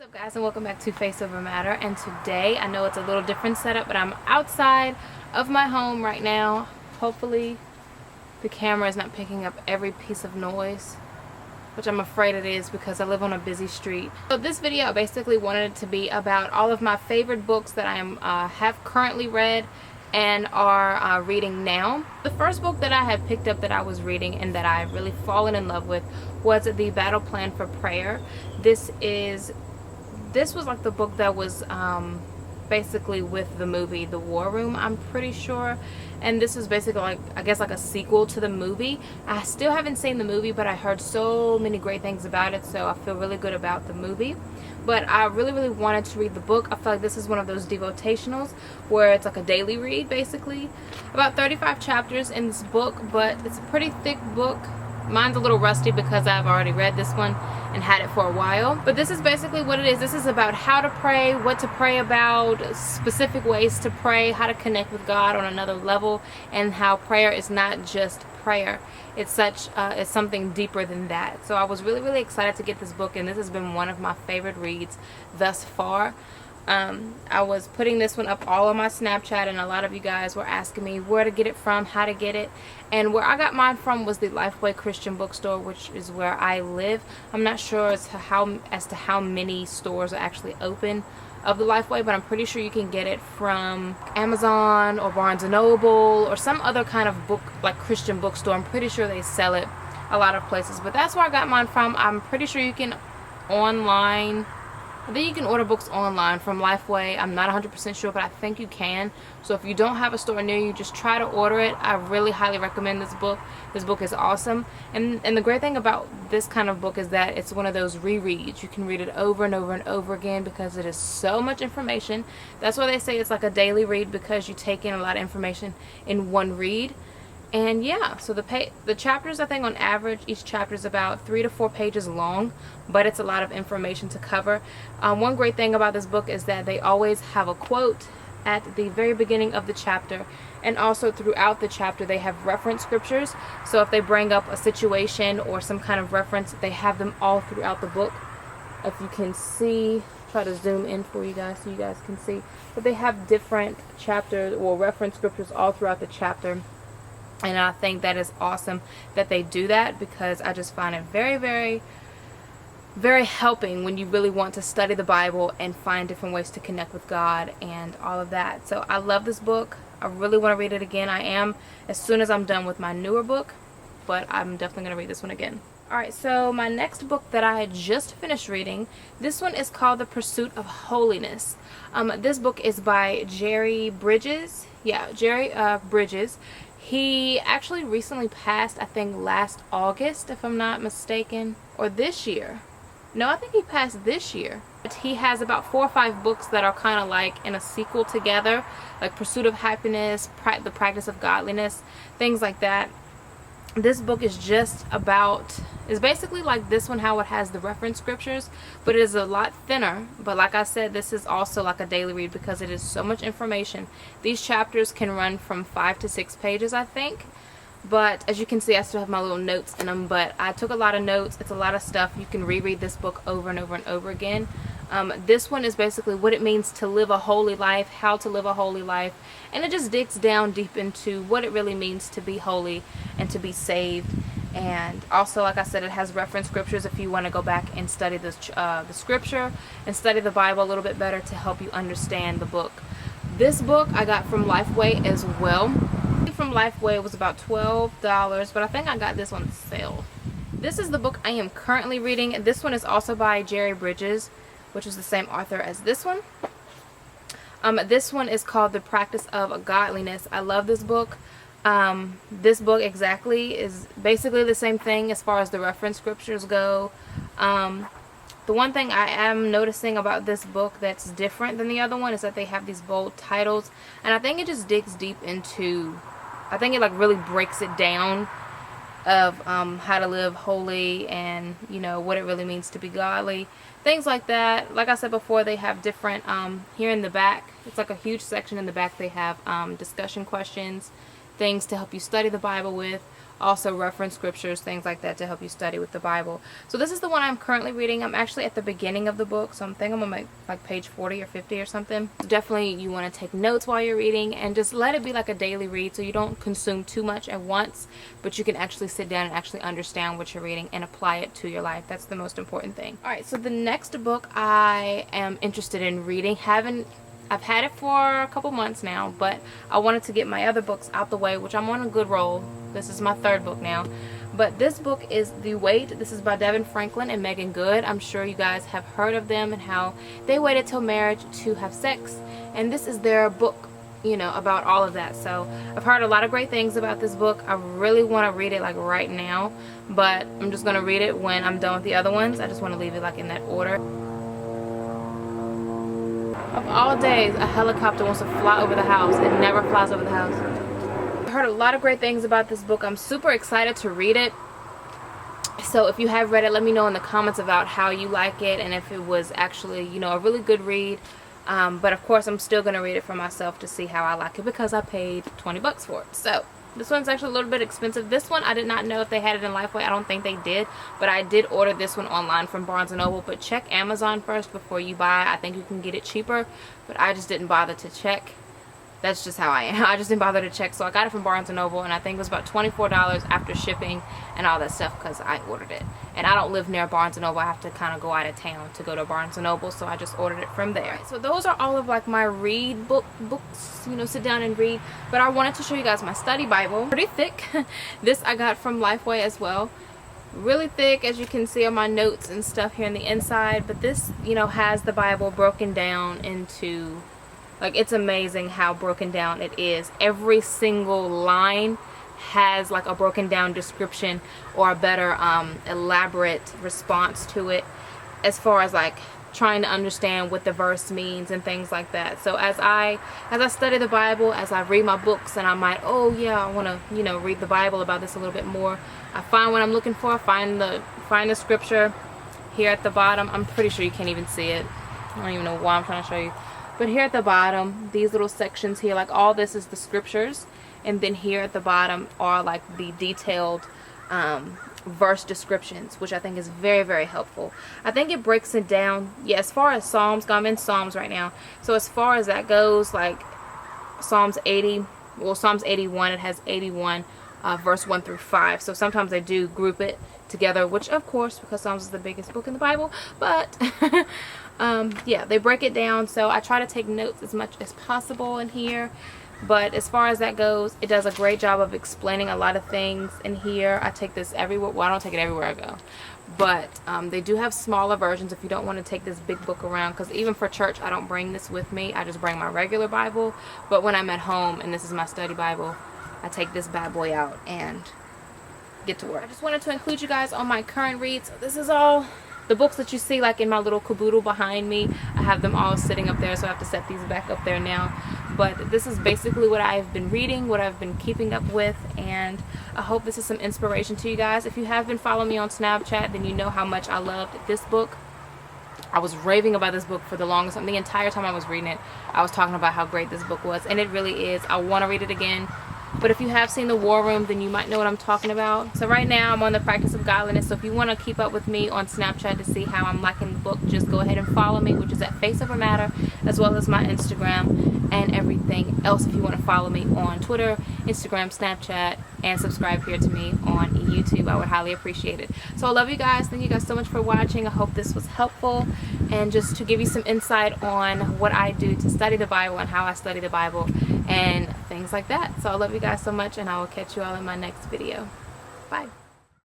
What's up, guys, and welcome back to Face Over Matter. And today, I know it's a little different setup, but I'm outside of my home right now. Hopefully the camera is not picking up every piece of noise, which I'm afraid it is because I live on a busy street. So this video, I basically wanted it to be about all of my favorite books that I have currently read and are reading now. The first book that I had picked up that I was reading and that I really fallen in love with was The Battle Plan for Prayer. This was like the book that was basically with the movie The War Room, I'm pretty sure. And this is basically like, I guess, like a sequel to the movie. I still haven't seen the movie, but I heard so many great things about it, so I feel really good about the movie. But I really wanted to read the book. I feel like this is one of those devotionals where it's like a daily read, basically. About 35 chapters in this book, but it's a pretty thick book. Mine's a little rusty because I've already read this one and had it for a while. But this is basically what it is. This is about how to pray, what to pray about, specific ways to pray, how to connect with God on another level, and how prayer is not just prayer. It's something deeper than that. So I was really excited to get this book, and this has been one of my favorite reads thus far. I was putting this one up all on my Snapchat, and a lot of you guys were asking me where to get it from, how to get it. And where I got mine from was the Lifeway Christian Bookstore, which is where I live. I'm not sure as to how many stores are actually open of the Lifeway, but I'm pretty sure you can get it from Amazon or Barnes & Noble or some other kind of book, like Christian bookstore. I'm pretty sure they sell it a lot of places, but that's where I got mine from. I'm pretty sure you can I think you can order books online from Lifeway. I'm not 100% sure, but I think you can. So if you don't have a store near you, just try to order it. I really highly recommend this book. This book is awesome. And the great thing about this kind of book is that it's one of those rereads. You can read it over and over and over again because it is so much information. That's why they say it's like a daily read, because you take in a lot of information in one read. And yeah, so the chapters, I think on average, each chapter is about 3 to 4 pages long, but it's a lot of information to cover. One great thing about this book is that they always have a quote at the very beginning of the chapter, and also throughout the chapter they have reference scriptures. So if they bring up a situation or some kind of reference, they have them all throughout the book. If you can see, try to zoom in for you guys so you guys can see, but they have different chapters or reference scriptures all throughout the chapter. And I think that is awesome that they do that, because I just find it very helping when you really want to study the Bible and find different ways to connect with God and all of that. So I love this book. I really want to read it again. I am, as soon as I'm done with my newer book, but I'm definitely going to read this one again. Alright, so my next book that I had just finished reading, this one is called The Pursuit of Holiness. This book is by Jerry Bridges. Yeah, Jerry Bridges. He actually recently passed, I think last August, if I'm not mistaken, or this year. No, I think he passed this year. But he has about 4 or 5 books that are kind of like in a sequel together, like Pursuit of Happiness, The Practice of Godliness, things like that. This book is just about, it's basically like this one, how it has the reference scriptures, but it is a lot thinner. But like I said, this is also like a daily read because it is so much information. These chapters can run from 5 to 6 pages, I think. But as you can see, I still have my little notes in them, but I took a lot of notes. It's a lot of stuff. You can reread this book over and over and over again. This one is basically what it means to live a holy life, how to live a holy life, and it just digs down deep into what it really means to be holy and to be saved. And also, like I said, it has reference scriptures if you want to go back and study the scripture and study the Bible a little bit better to help you understand the book. This book I got from Lifeway as well. From Lifeway it was about $12, but I think I got this on sale. This is the book I am currently reading. This one is also by Jerry Bridges, which is the same author as this one. This one is called The Practice of Godliness. I love this book. This book exactly is basically the same thing as far as the reference scriptures go. The one thing I am noticing about this book that's different than the other one is that they have these bold titles, and I think it just digs deep into, I think it like really breaks it down of how to live holy and, you know, what it really means to be godly, things like that. Like I said before, they have different here in the back, it's like a huge section in the back. They have discussion questions, things to help you study the Bible with. also reference scriptures, things like that to help you study with the Bible. So this is the one I'm currently reading. I'm actually at the beginning of the book, so I'm thinking I'm on like page 40 or 50 or something. Definitely you want to take notes while you're reading and just let it be like a daily read so you don't consume too much at once, but you can actually sit down and actually understand what you're reading and apply it to your life. That's the most important thing. Alright, so the next book I am interested in reading, I've had it for a couple months now, but I wanted to get my other books out the way, which I'm on a good roll. This is my third book now. But this book is The Wait. This is by Devin Franklin and Megan Good. I'm sure you guys have heard of them and how they waited till marriage to have sex. And this is their book, you know, about all of that. So I've heard a lot of great things about this book. I really want to read it like right now, but I'm just going to read it when I'm done with the other ones. I just want to leave it like in that order. Of all days, a helicopter wants to fly over the house. It never flies over the house. I heard a lot of great things about this book. I'm super excited to read it. So if you have read it, let me know in the comments about how you like it and if it was actually, you know, a really good read. But of course, I'm still going to read it for myself to see how I like it because I paid 20 bucks for it. So this one's actually a little bit expensive. This one, I did not know if they had it in Lifeway. I don't think they did. But I did order this one online from Barnes & Noble. But check Amazon first before you buy. I think you can get it cheaper. But I just didn't bother to check. That's just how I am. I just didn't bother to check. So I got it from Barnes & Noble. And I think it was about $24 after shipping and all that stuff because I ordered it. And I don't live near Barnes & Noble. I have to kind of go out of town to go to Barnes & Noble. So I just ordered it from there. So those are all of like my read books, you know, sit down and read. But I wanted to show you guys my study Bible. Pretty thick. This I got from Lifeway as well. Really thick, as you can see on my notes and stuff here on the inside. But this, you know, has the Bible broken down into... Like, it's amazing how broken down it is. Every single line has like a broken down description or a better elaborate response to it as far as like trying to understand what the verse means and things like that. So as I study the Bible, as I read my books, and I might, oh yeah, I want to, you know, read the Bible about this a little bit more, I find what I'm looking for. Find the scripture here at the bottom. I'm pretty sure you can't even see it. I don't even know why I'm trying to show you. But here at the bottom, these little sections here, like all this is the scriptures. And then here at the bottom are like the detailed verse descriptions, which I think is very, very helpful. I think it breaks it down. Yeah, as far as Psalms go, I'm in Psalms right now. So as far as that goes, like Psalms 80, well, Psalms 81, it has 81, verse 1 through 5. So sometimes I do group it together, which of course, because Psalms is the biggest book in the Bible, but yeah, they break it down. So I try to take notes as much as possible in here. But as far as that goes, it does a great job of explaining a lot of things in here. I take this everywhere. Well, I don't take it everywhere I go. But they do have smaller versions if you don't want to take this big book around. Because even for church, I don't bring this with me. I just bring my regular Bible. But when I'm at home and this is my study Bible, I take this bad boy out and get to work. I just wanted to include you guys on my current reads. So this is all the books that you see like in my little caboodle behind me. I have them all sitting up there, so I have to set these back up there now. But this is basically what I've been reading, what I've been keeping up with, and I hope this is some inspiration to you guys. If you have been following me on Snapchat, then you know how much I loved this book. I was raving about this book for the longest time. The entire time I was reading it, I was talking about how great this book was, and it really is. I want to read it again. But if you have seen The War Room, then you might know what I'm talking about. So right now, I'm on the Practice of Godliness. So if you want to keep up with me on Snapchat to see how I'm liking the book, just go ahead and follow me, which is at FACEOVERMATTER, as well as my Instagram and everything else. If you want to follow me on Twitter, Instagram, Snapchat, and subscribe here to me on YouTube, I would highly appreciate it. So I love you guys. Thank you guys so much for watching. I hope this was helpful, and just to give you some insight on what I do to study the Bible and how I study the Bible and things like that. So I love you guys so much, and I will catch you all in my next video. Bye.